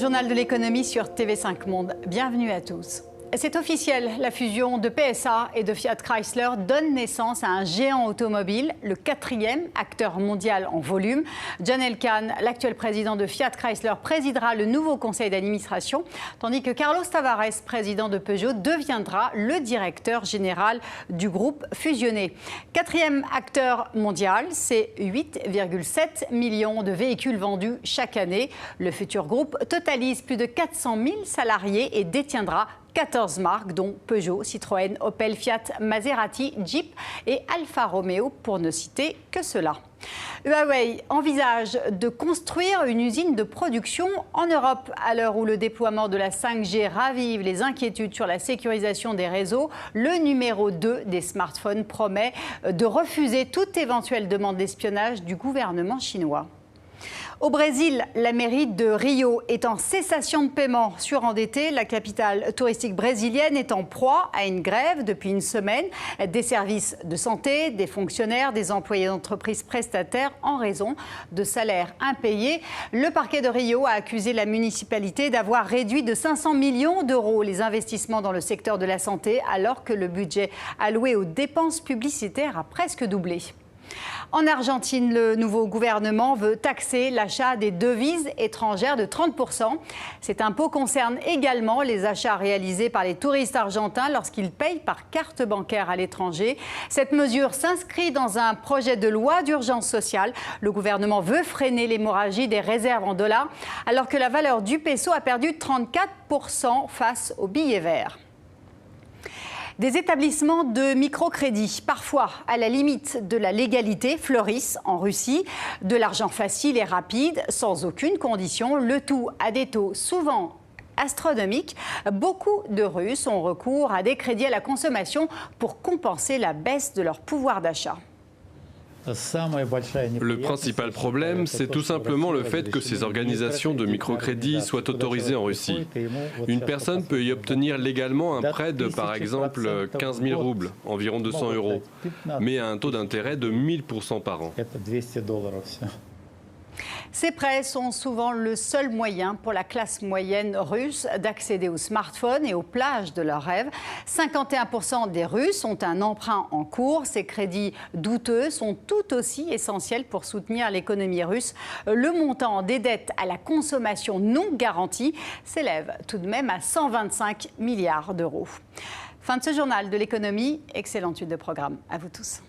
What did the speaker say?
journal de l'économie sur TV5 Monde. Bienvenue à tous. C'est officiel, la fusion de PSA et de Fiat Chrysler donne naissance à un géant automobile, le 4e acteur mondial en volume. John Elkann, l'actuel président de Fiat Chrysler, présidera le nouveau conseil d'administration, tandis que Carlos Tavares, président de Peugeot, deviendra le directeur général du groupe fusionné. 4e acteur mondial, c'est 8,7 millions de véhicules vendus chaque année. Le futur groupe totalise plus de 400 000 salariés et détiendra 14 marques, dont Peugeot, Citroën, Opel, Fiat, Maserati, Jeep et Alfa Romeo, pour ne citer que cela. Huawei envisage de construire une usine de production en Europe. À l'heure où le déploiement de la 5G ravive les inquiétudes sur la sécurisation des réseaux, le numéro 2 des smartphones promet de refuser toute éventuelle demande d'espionnage du gouvernement chinois. Au Brésil, la mairie de Rio est en cessation de paiement. Surendettée, la capitale touristique brésilienne est en proie à une grève depuis une semaine des services de santé, des fonctionnaires, des employés d'entreprises prestataires en raison de salaires impayés. Le parquet de Rio a accusé la municipalité d'avoir réduit de 500 millions d'euros les investissements dans le secteur de la santé alors que le budget alloué aux dépenses publicitaires a presque doublé. En Argentine, le nouveau gouvernement veut taxer l'achat des devises étrangères de 30%. Cet impôt concerne également les achats réalisés par les touristes argentins lorsqu'ils payent par carte bancaire à l'étranger. Cette mesure s'inscrit dans un projet de loi d'urgence sociale. Le gouvernement veut freiner l'hémorragie des réserves en dollars alors que la valeur du peso a perdu 34% face au billet vert. Des établissements de microcrédit, parfois à la limite de la légalité, fleurissent en Russie. De l'argent facile et rapide, sans aucune condition, le tout à des taux souvent astronomiques. Beaucoup de Russes ont recours à des crédits à la consommation pour compenser la baisse de leur pouvoir d'achat. Le principal problème, c'est tout simplement le fait que ces organisations de microcrédit soient autorisées en Russie. Une personne peut y obtenir légalement un prêt de, par exemple, 15 000 roubles, environ 200 €, mais à un taux d'intérêt de 1000% par an. Ces prêts sont souvent le seul moyen pour la classe moyenne russe d'accéder aux smartphones et aux plages de leurs rêves. 51% des Russes ont un emprunt en cours. Ces crédits douteux sont tout aussi essentiels pour soutenir l'économie russe. Le montant des dettes à la consommation non garantie s'élève tout de même à 125 milliards d'euros. Fin de ce journal de l'économie. Excellente suite de programme. À vous tous.